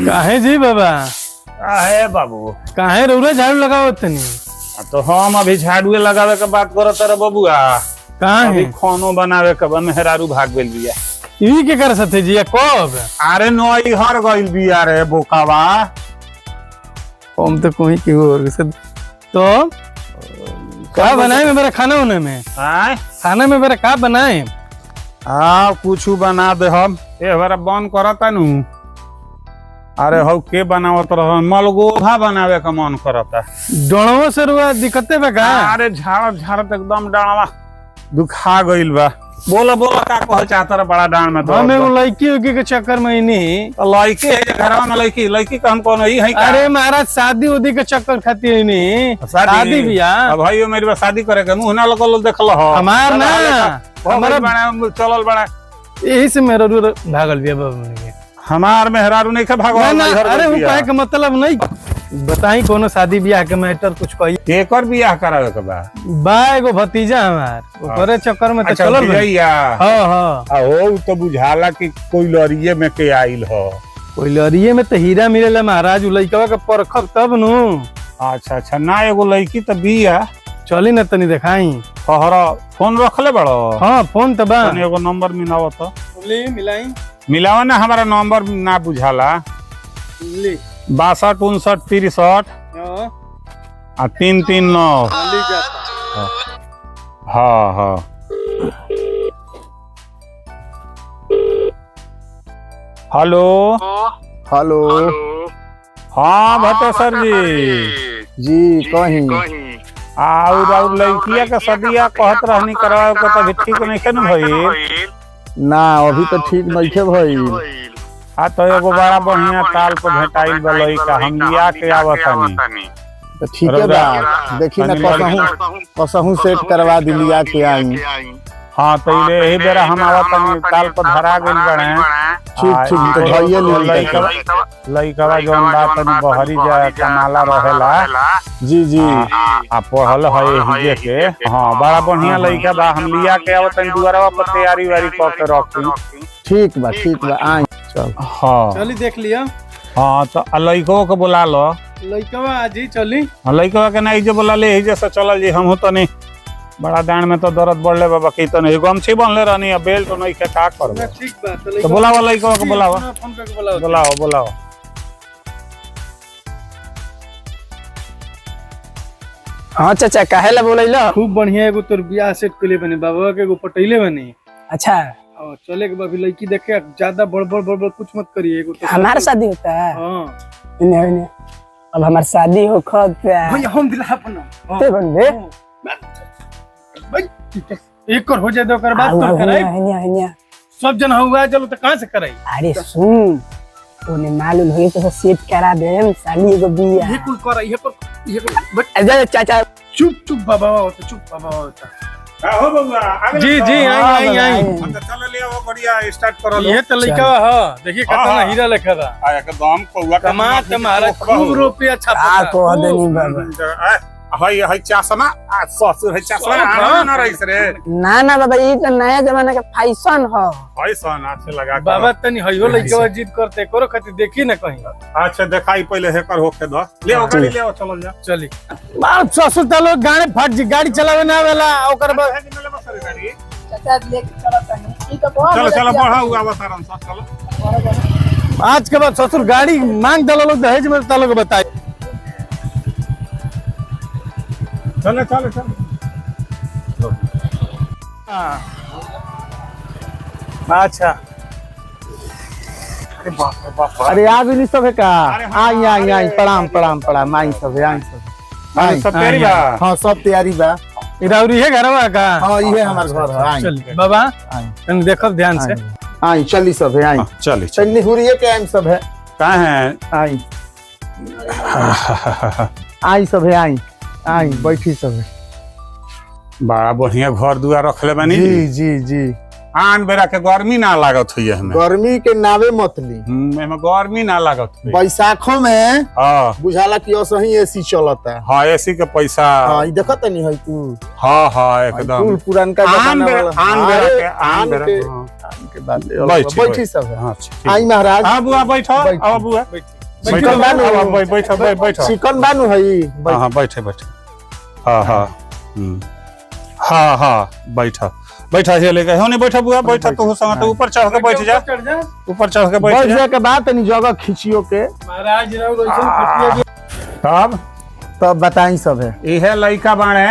काहे जी बाबा? काहे बाबू? काहे रउरा झाड़ू लगाओ तनी? तो हम अभी झाड़ुए लगावे के बात करत रे बबुआ। काहे? खानो बनावे के मेहरारू भाग गेल बिया। ई के कर सथे जी कब? अरे नई हर गइल बिया रे बोकावा। हम तो कोई की और से तो का बनाए में मेरा खाना होने में? आय खाना में मेरा का बनाए? हाँ कुछ बना दे हम ए बार बंद करता नु। अरे हो के बनावत रह मलगोभा बनावे का मन करता। डणवा से रुआ दिक्कते बा का? अरे झाड़ झाड़ एकदम डांडवा दुखा गइल बा। बोला बोला का कह चाहता रे बड़ा डांड में तो हम एगो लड़की उकी के चक्कर में नहीं लड़की है घरवा में लड़की लड़की का हम कौन ही है का? अरे महाराज शादी उदी के चक्कर खातिर नहीं शादी बिया। अब भाई मेरी बात शादी करे के मुंह ना लगल देखल हो हमार ना हमारा बना चलल बड़ा यही से मेरा भागल बिया बाबू। हमार मेहरारू नहीं के भागो ना अरे वो कहे के मतलब नहीं बताई कोनो शादी ब्याह के मैटर कुछ कही केकर बियाह करावे के बा? बा एगो भतीजा हमार ओकरे चक्कर में तो चलल भैया। हां हां हो तो बुझाला कि कोई लरिये में के आइल हो। कोई लरिये में तो हीरा मिलेला महाराज। लइकवा के परखब तब नु। अच्छा अच्छा ना एगो लड़की तो बिया। चली ना तनी देखाई। तोहरा फोन रखले बड़ो? हां फोन तो बा। एगो नंबर मिलाओ तो ले मिलाई मिलावा ना हमारा नंबर ना बुझाला। ले 62 59 63 हां आ 339। ले जाता। हाँ हाँ हेलो हेलो हाँ भट्टेश्वर जी जी कहीं और लड़किया के सदिया कहत रहनी करवाए के तभी ठीक नहीं के न भइल ना अभी तो ठीक नहीं थे भाई। आ तो एगो बड़ा बढ़िया ताल पे भेटाइल बा लड़का हम लिया के आवतानी। तो ठीक है बा देखी ना कसहू सेट करवा दिलिया के आई। हाँ तो यही बेरा हम आवतानी ताल पे धरा गइल बड़े। ठीक ठीक तो भइए लड़का जौन बात तनी बहरी जा कमाला रहेला। जी जी आ पढ़ल है हिजे के। हाँ बड़ा बढ़िया लड़का बा हम लिया के आवतानी दुआरवा पर तैयारी वारी क के रखी। ठीक बा आई चल। हाँ चली देख लिया। हाँ तो लड़को के बुला लो। लइकवा आज ही चली। लड़का के नहीं जो बोला ले जैसे चलल जी हम तो नहीं बड़ा डांड में तो दर्द बढ़ले बाबा की तो नहीं गमछी बनले रहनी है बेल्ट नहीं के का करबो। ठीक बा तो बुलावा लड़का के बुलावा फोन करके बुलाओ बुलाओ बुलाओ। हाँ चाचा काहे ला बोलैला? खूब बढ़िया एगो तोर बियाह सेट के लिए बने बाबा के एगो पटैले बने। अच्छा और चले के बाबी लड़की देखे ज्यादा बड़ कुछ मत करिए एगो तो हमारा शादी होता है? हां इन्हें अब हमारी शादी हो खत भैया हम दिला अपना ते बनबे भाई एक कर हो जाए तो कर बात तो कराई सब जन हुआ चलो तो कहां से कराई? अरे सुन ओने मालूम होई तो सेट करा दे हम शादी एगो बिया। ये कुल कर ये बट अरे चाचा चुप बाबा तो चुप बाबा होता। हो बबुआ जी आई चल ले वो बढ़िया स्टार्ट करो। ये तो लइका हां देखिए कितना हीरा लिखा था। आ एकदम पौवा कमा तुम्हारा खूब रुपया छापा आ को देनी बाबा। हई हई चश्मा आ ससुर हई चश्मा ना रहिस रे। ना बाबा ई तो नया जमाना का फैशन हो। हई सन आछे लगा के बाबा तनी हइयो लइका जिद करते करो खातिर देखी ना कहीं। अच्छा देखाई पहले हेकर होके दो ले ओ गाड़ी ले ओ चल जा चली बात ससुर तालो गाड़ी फट जी गाड़ी चलावे ना वाला ओकर बाद चाचा लेके चलो तनी ई तो चलो चलो बढ़ा हुआ बसारन सब चलो। आज के बाद ससुर गाड़ी मांग दलो लोग दहेज में तालो के बताई। चलो चलो चलो। अच्छा अरे बाप रे बाप। अरे आ भी नहीं सब है का? आई प्रणाम आई सब आई सब तैयारी बा? हाँ सब तैयारी बा। इराउरी है घरवा का? हाँ ये हमार घर है। आई चल बाबा तनी देखब ध्यान से। आई चली सब है। आई चल चलनी हुरिये के आइम सब है। कहां है? आई आई सब है। आई बैठी सब है। बड़ा बढ़िया घर दुआर रखले बानी। जी जी जी आन बेरा के गर्मी ना लागत हुई हमें। गर्मी के नावे मतली एमे गर्मी ना लागत हुई। बैसाखों में हाँ बुझाला कि असही एसी चलता। हाँ एसी के पैसा। हाँ देखत नहीं है तू। हाँ हाँ एकदम कुल पुरानका आन बेरा के बात बैठी सब है। हाँ आई महाराज। हाँ बुआ बैठो आओ बुआ चिकन बानू बैठो बैठो चिकन बानू है। हाँ हाँ बैठे बैठे हाँ हाँ हाँ हाँ बैठा बैठा से लेके होने बैठा बुआ बैठा तो संग तो ऊपर चढ़ के बैठ जा ऊपर चढ़ के बैठ जा के बाद तनी जगह खींचियो के महाराज तब बताई सब है। इहे लइका बाणे।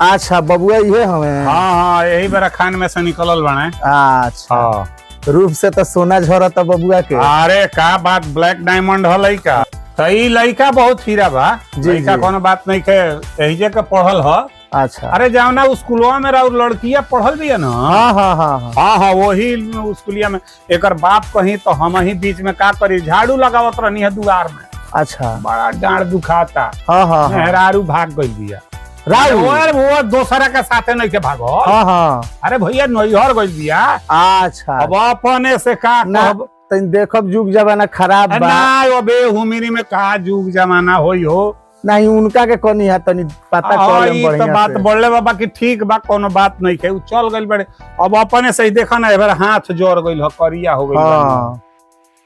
अच्छा बबुआ ये हमें। हाँ हाँ यही बेरा खान में से निकलल बाणे। अच्छा हाँ रूप से तो सोना झरता बबुआ के। अरे का बात ब्लैक डायमंड है लइका तो ई लइका बहुत हीरा बा। लइका कोनो बात नहीं के एहिजे के पढ़ल ह। अच्छा अरे जाओ ना स्कूलवा में और लड़कियां पढ़ल भी है ना। हाँ हाँ हाँ हाँ हाँ हाँ वही स्कूलिया में एकर बाप कहीं तो हम ही बीच में का करी झाड़ू लगावत रहनी है दुआर में। अच्छा बड़ा डांड दुखाता। हाँ हाँ मेहरारू भाग गई दिया वो दोसरा के साथे नहीं के भागो। हाँ हाँ अरे भैया नैहर गई दिया। अच्छा अब अपने से का कहब तनी देखब जुग जमाना खराब बा। ना बे हुमिरी में का जुग जमाना होई हो। नहीं उनका के कोनी है तनी पता कर ले बढ़िया तो बात बोलले बाबा की ठीक बा कोनो बात नहीं के चल गइल बड़े। अब अपने से देखा ना एबार हाथ जोड़ गइल ह करिया हो गइल। हाँ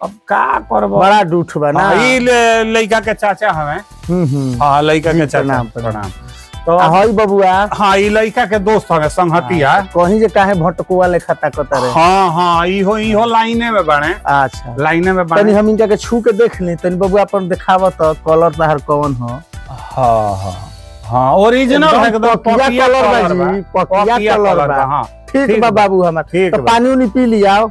अब का करबो बड़ा डूठ बा ना। ई लइका के चाचा हमें। हाँ लइका के चाचा प्रणाम। तो हई बबुआ। हाँ ई लइका के दोस्त हमें संगतिया कहीं जे काहे भटकुआ लेखा ताकत रे। हाँ हाँ इहो लाइने में बाणे। अच्छा लाइने में बाणे। तनी हम इनका के छू के देख ली तनी बबुआ अपन दिखावा तो कलर तार कौन हो। हाँ हाँ हाँ ओरिजिनल एकदम पकिया कलर बा जी पकिया कलर बा। हाँ ठीक बा बाबू हमार। ठीक तो पानी उनी पी लियाओ।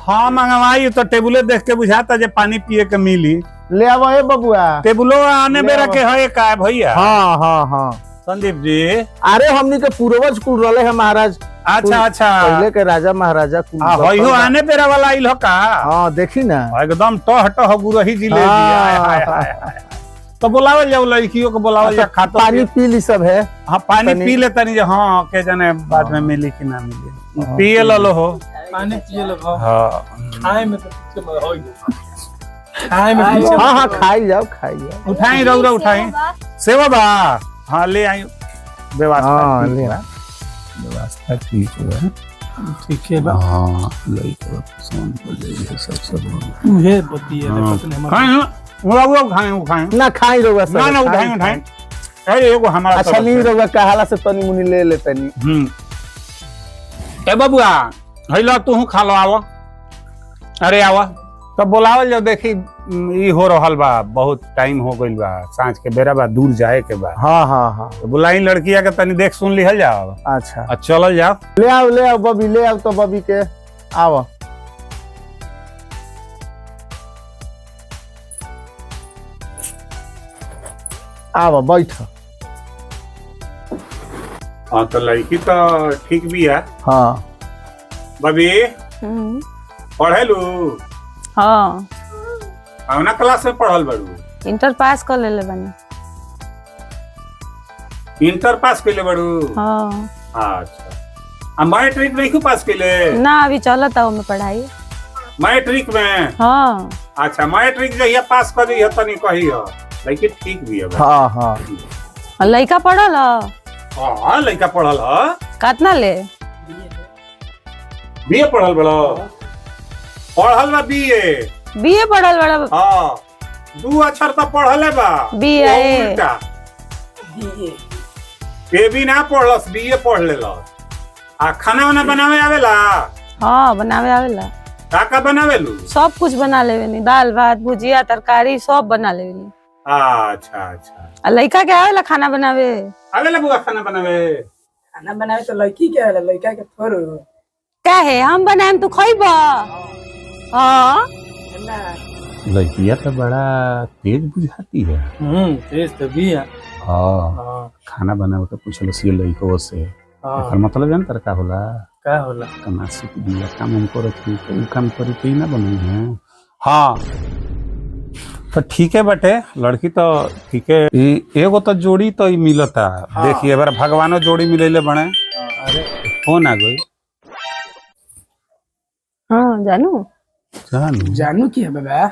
हाँ मंगवाई तो टेबुले देख के बुझाता जे पानी पिए के मिली। ले आवो ए बबुआ। टेबुलो आने बेरा के है का भैया। हाँ हाँ हाँ संदीप जी। अरे हमनी के पूर्वज कुल रले है महाराज। अच्छा अच्छा पहले के राजा महाराजा कुल। हो आने बेरा वाला आइल हो का। हाँ देखी ना एकदम टह टह गुरही जिलेबी। हाय हाय तो बुलावल जाओ लड़कियों को बुलावल जा खाता पानी पी ली सब है। हाँ पानी पी ले तनी हाँ के जाने बाद में मिली कि ना मिली पिए लो हो पानी पिए लो। हाँ खाए में तो खाए में हाँ हाँ खाई जाओ खाई जाओ। उठाई रौरा उठाई सेवा बा। हाँ ले आई व्यवस्था व्यवस्था ठीक है ठीक है बा। हाँ लइका पसंद कर ले सब उहे बतिए खाए खाए ना खाई रहुआ सब। ना उठाई अरे एगो हमारा अच्छा नहीं रहुआ कहाला से तनी मुनी ले ले तनी। ए बबुआ हैला तू खा लो आवा। अरे आवा तब बुलावल जाओ देखी ई हो रहल बा बहुत टाइम हो गइल बा सांझ के बेरा बा दूर जाए के बा। हाँ हाँ हाँ तो बुलाई लड़किया के तनी देख सुन लिहल जाओ। अच्छा चलल जाओ। ले आओ बबी ले आओ तो बबी के आओ। आओ बैठ। हाँ तो लड़की तो ठीक भी है। हाँ बबी पढ़ेलू। हाँ कौना क्लास में पढ़ल बड़ू। इंटर पास कर ले बनी। इंटर पास कैले बड़ू। हाँ अच्छा मैट्रिक नहीं क्यों पास कैले। ना अभी चलता हूँ मैं पढ़ाई मैट्रिक में। हाँ अच्छा मैट्रिक जहिया पास कर दी तनी कही हो लेकिन ठीक भी है। हाँ हाँ लड़का पढ़ल हाँ लड़का पढ़ल है। कितना ले बीए पढ़ल बड़ो पढ़ल बा बीए। बीए पढ़ल बड़ा। हाँ 2 अक्षर तो पढ़ले बा बीए ए भी ना पढ़लस बीए पढ़ लेलस। आ खाना वाना बनावे आवेला। हाँ बनावे आवेला। का बनावेलू। सब कुछ बना लेवे दाल भात भुजिया तरकारी सब बना लेवे। अच्छा अच्छा लड़का के आवेला खाना बनावे। आवेला बुआ खाना बनावे। खाना बनावे तो लड़की के आवेला लड़का के थोड़ो। क्या है हम बनाए तू खइबा। हाँ लड़किया तो बड़ा तेज बुझाती है। तेज तो भी है। हाँ खाना बनावे के पूछल सी लड़को से एकर मतलब जान तर का होला। का होला कमासी के दिया काम हम करत हूं तो काम करी के ना बनी है। हाँ तो ठीक है बटे लड़की तो ठीक है एगो तो जोड़ी तो मिलता। देखिए बार भगवानो जोड़ी मिलेले बने। अरे फोन आ गई हाँ जानू जानू जानू की है बाबा?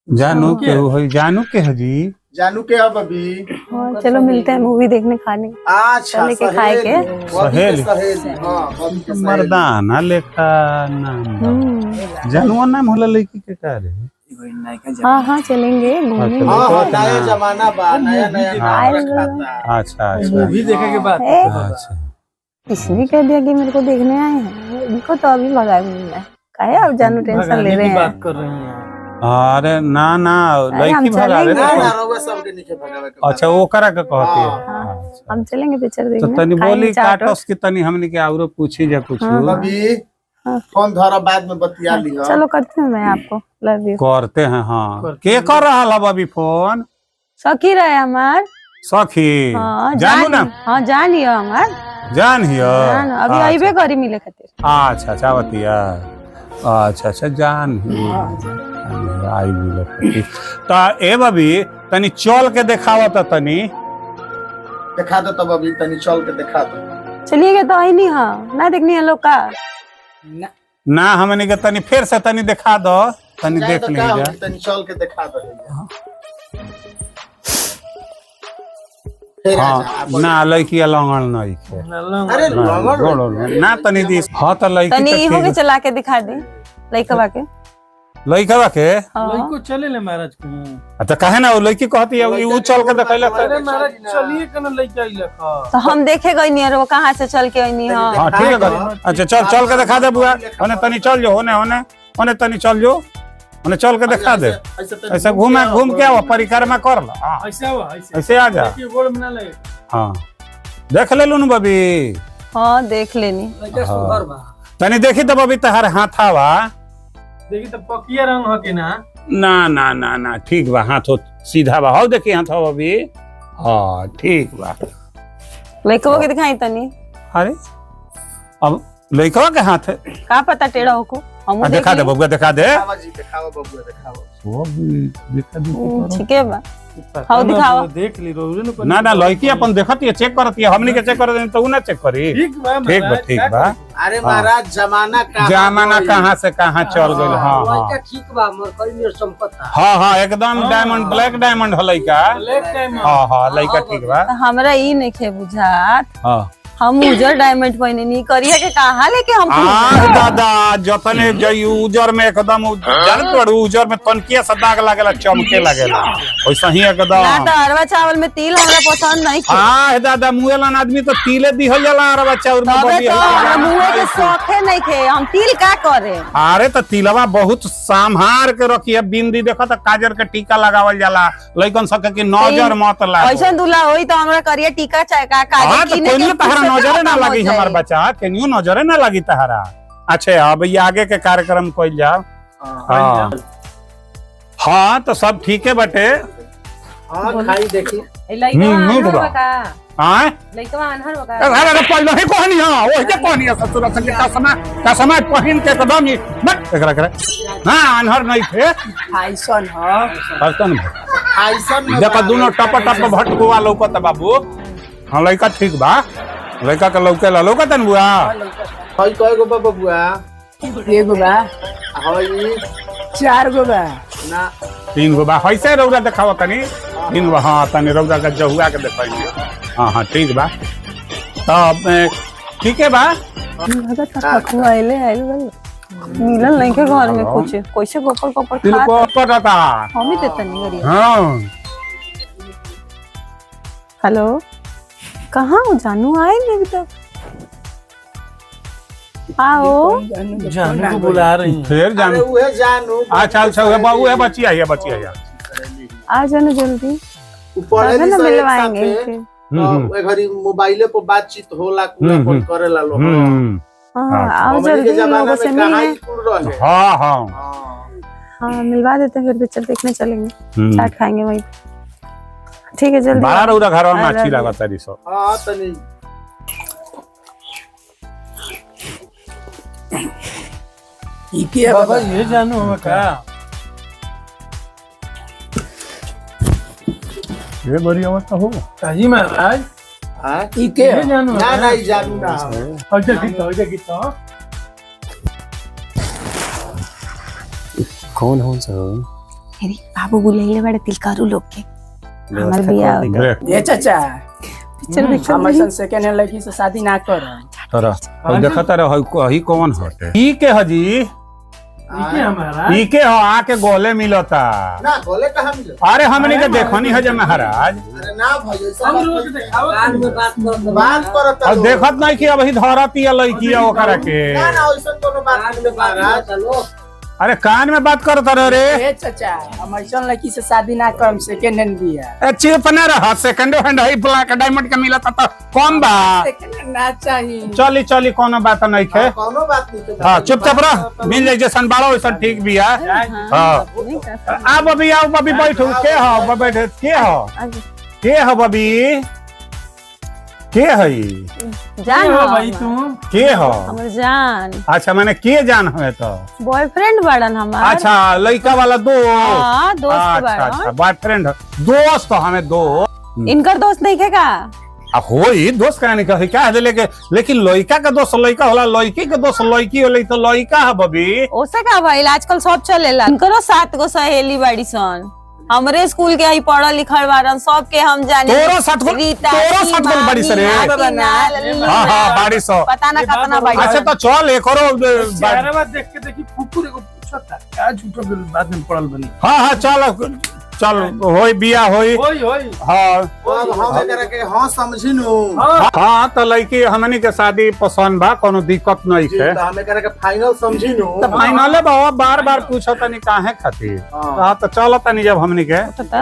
जानू के हो जानू के हजी जानू के अब अभी हाँ, चलो मिलते हैं मूवी देखने खाने। अच्छा चले के खाए के? सहेली। सहेली हाँ बबी के सहेली। मर्दाना लेखा नाम जानू नाम होला लड़की के का रे हाँ हाँ चलेंगे घूमने। हाँ हाँ नया जमाना बा नया नया नाम हाँ। रखाता। अच्छा अच्छा मूवी देखे के बाद ए, अच्छा इसने कह दिया कि मेरे को देखने आए हैं, इनको तो अभी भगाऊंगी। काहे अब जानू टेंशन ले रहे हैं? बात कर रही हैं। अरे ना ना अरे हम लड़की भगा रे चलेंगे। ना ना रउआ सबके नीचे भगावे के अच्छा वो करा के कहती है हाँ, अच्छा। हम चलेंगे पिक्चर तो देखने। तनी खाएंगे बोली चाट काटस की तनी हमने के औरो पूछी जा कुछ हाँ। बबी हाँ। फोन धरा बाद में बतिया लिहा। चलो करती हूँ मैं आपको। Love you. करते हैं हाँ के कर रहा है अभी फोन सखी रहे हमार। सखी हाँ जानू ना हाँ जान लियो हमार। जान हियो जान अभी आइबे करी मिले खातिर। अच्छा अच्छा बतिया अच्छा अच्छा जान ही आई मिले तो ए बबी तनी चल के दिखावा तो तनी दिखा दो तब अभी तनी चल के दिखा दो। चलिएगा तो आई नहीं हाँ ना देखनी है लोग का। ना हमने के तनी फिर से तनी दिखा दो तनी जाए देख तो ली का जा होई, तनी चल के दिखा दो। फिर हाँ आजा, ना लड़की लंगड़ नहीं के अरे लंगड़ ना तनी दी हाँ तो लड़की तनी तो इहो के ठीक चला के दिखा दे लइकवा के। लड़का के हाँ लड़को चले ले महाराज को। अच्छा कहे ना वो लड़की कहती है वो चल के दिखैला अरे महाराज चलिए कना लड़का आई लखा। तो हम देखे गई नहीं वो कहाँ से चल के आई हाँ। हाँ ठीक है कर। अच्छा चल चल के दिखा दे बुआ होने तनी चल जो होने होने होने तनी चल जो होने चल के दिखा दे ऐसे घूम के आओ परिक्रमा कर ला हाँ, ऐसा हुआ ऐसे आ जा देखिए गोड़ में ना लगे। हाँ देख ले लू बबी हाँ देख लेनी। तनी देखी तो बबी तहार हाथ आवा देखिए तो पकिया रंग हो के ना। ना ना ना ना ठीक बा हाथ हो सीधा बा हो देखी हाथ हो बबी हाँ ठीक बा लइकवा के दिखाई तनी। अरे अब लड़का के हाथ है का पता टेढ़ा होको हम दिखा दे बबुआ दिखा दे दिखावा जी दिखावा बबुआ दिखावा। दिखा दे ठीक है बा। हाँ दिखाओ। देख ली रोज ना ना लड़की अपन देखती है चेक करती है हमनी के चेक कर दे तो उ ना चेक करी ठीक बा ठीक बा महाराज, ठीक क्या बा अरे महाराज जमाना का जमाना कहाँ से कहाँ चल गइल हाँ हाँ ठीक बा मोर कई मेर संपत्ति हाँ हाँ एकदम डायमंड ब्लैक डायमंड है लड़का ब्लैक टाइम हाँ हाँ लड़का ठीक बा हमरा ई नहीं खे बुझात हाँ हम उजर डायमंड पहने नहीं करिया के कहाँ लेके हम दादा जतने जई उजर में एकदम जानत बड़ू उजर में तनकिया सा दाग लागेला चमके लागेला वैसा ही ना एकदम तो अरवा चावल में तिल हमरा पसंद नहीं खे। हाँ हे दादा मुएलन आदमी तो तिले दिहल जाला अरे बच्चा और तबे बबी तो हमरा मुँह के है शौखे नहीं खे हम तिल का करे। अरे तो तिलवा बहुत संभार के रखिए बिंदी देखो तो काजर के टीका लगावल जाला लइकन सके कि नजर मत लागे ऐसा दूल्हा होई तो हमरा करिया टीका चाहे का हाँ काजल तो कीने कोनियो के तहरा फुर्सत नजरे ना खत्म हो लगी जाए। हमार बच्चा केनियो नजरे ना लगी तहरा। अच्छा अब ये आगे के कार्यक्रम कोई जाओ हाँ हाँ तो सब ठीक है बटे हाँ खाई देखी हाँ अरे पहले ही कहनी हां ओही के कहनी ससुर संग का समय पहिन के एकदम ही मत एकरा करे हां अनहर नहीं थे ऐसन ह हसन ऐसा देखा दोनों टप टप भटकुआ लौकत बाबू हां लइका ठीक बा लइका के लौके ला लौकत न बुआ हई कय गो बा बबुआ एगो बा हई 4 गो बा ना 3 गो बा हइसे रौदा देखाव तनी 3 गो हां तनी रौदा के जहुआ के देखाई हां हां ठीक बा तब ठीक है बा आइले मिलल नहीं के घर में कुछ कैसे गोपर गोपर तिल खा को पड़ता हम ही देते नहीं करिए। हां हेलो कहाँ हो जानू आए नहीं अभी तक। आओ जानू को बुला रही हैं। फिर अरे जानू उहे जानू अच्छा अच्छा है बाबू है बच्ची आई है बच्ची आई है आ जाना जल्दी ऊपर तभी ना मिलवाएंगे फिर। ए घरी मोबाइले पर बातचीत होला कुला फोन करेला लोग हाँ आओ हमनी के जल्दी जमाना लोगों से में कहाँ मिलने। स्कूल रहे हाँ हाँ हाँ मिलवा देते हैं फिर पिक्चर देखने चलेंगे हम्म। चाट खाएंगे वहीं ठीक है जल्दी बड़ा रौदा घर में आ अच्छी जाओ। लागत तारी सब हाँ तनी ई के बाबा बाबा ये जानू हमें का ये बड़ी अवस्था हो सही महाराज हाँ ई के ये जानू ना हमें। ना ई जानू ना और जगह तो कौन हो सो अरे बाबू बुलाइले बड़े तिलकारू लोग के हमार बिया ये चाचा पिक्चर देख हम ऐसा सेकंड हैंड लड़की से शादी ना कर तोरा और देखता रह ही कौन हटे ई के हजी इके हमारा ई के हो आके गोले मिलता ना बोले कहां मिले अरे हमनी के देखनी है जे महाराज अरे ना भाई हम लोग के दिखाओ बाद में बात कर बात करत और देखत नहीं कि अब ही धरती है लड़की है ओकरा के ना ना ऐसा कोनो बात बाद नहीं में बात महाराज चलो अरे कान में बात करता रह रे ए चाचा हम ऐसा लड़की से शादी ना करम सेकंड हैंड बिया ए चिप ना रह सेकंड हैंड है ब्लैक डायमंड का मिलता तो कम बा सेकंड हैंड ना चाहिए चली चली कोनो बात नहीं है कोनो बात नहीं तो हाँ चुपचाप रह मिल जाए जैसन बाड़ो वैसन ठीक भी है हाँ अब अभी आओ अभी बैठो के हो बैठे के हो बबी के है जान हो हो भाई तू के हो हमर जान अच्छा मैंने के जान हमें तो बॉयफ्रेंड बड़न हमार अच्छा लड़का वाला दोस्त हाँ दोस्त अच्छा बड़न अच्छा बॉयफ्रेंड दोस्त हमें दो इनकर दोस्त नहीं है का होई दोस्त कहने का है क्या है लेकिन लड़का का दोस्त लड़का होला लड़की के दोस्त लड़की होला तो लड़का है बबी ओसे का भाई आजकल सब चलेला इनकरो 7 गो सहेली बाड़ी सन हमरे स्कूल के ही पढ़ल लिखल बारन सब के हम जाने तोरो साथ गो बड़ी सरे हाँ हाँ बाड़ी सौ पता ना कितना बाड़ी अच्छा तो चल एक और चेहरा बात देख के देखी फुकुर को पूछता क्या झूठो बात में पड़ल बनी हाँ हाँ चल चल होई बिया होई होई होई हाँ अब हम एकरा के हां समझी नु हाँ तो लड़की हमनी के शादी पसंद बा कोनो दिक्कत नहीं है तो हम एकरा के फाइनल समझी नु तो फाइनल बाबा बार बार पूछो तनी काहे खातिर हाँ तो चलो तनी जब हमनी के पता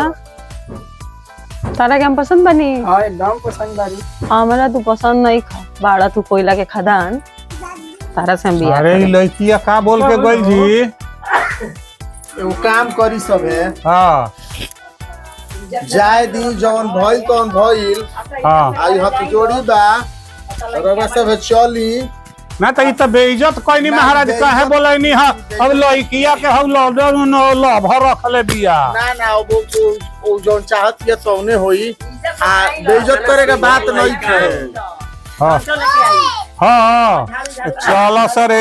तारा के हम पसंद बनी हां एकदम पसंद बारी हमरा तू पसंद नहीं खा बाड़ा तू कोयला के खदान तारा से हम बिया अरे ई लड़किया का बोल के गइल जी एगो काम करी सबे हाँ जाय दी जवन भइल तवन भइल हाँ आई हथ जोड़ी बा रवा सब चली ना तो ई तो बेइज्जत कोई नहीं महाराज काहे बोले नहीं हा अब लड़किया के हम लव रखले बिया ना ना वो जौन चाहत ये तौने होई आ बेइज्जत करे के बात नहीं है हाँ हाँ चलो सर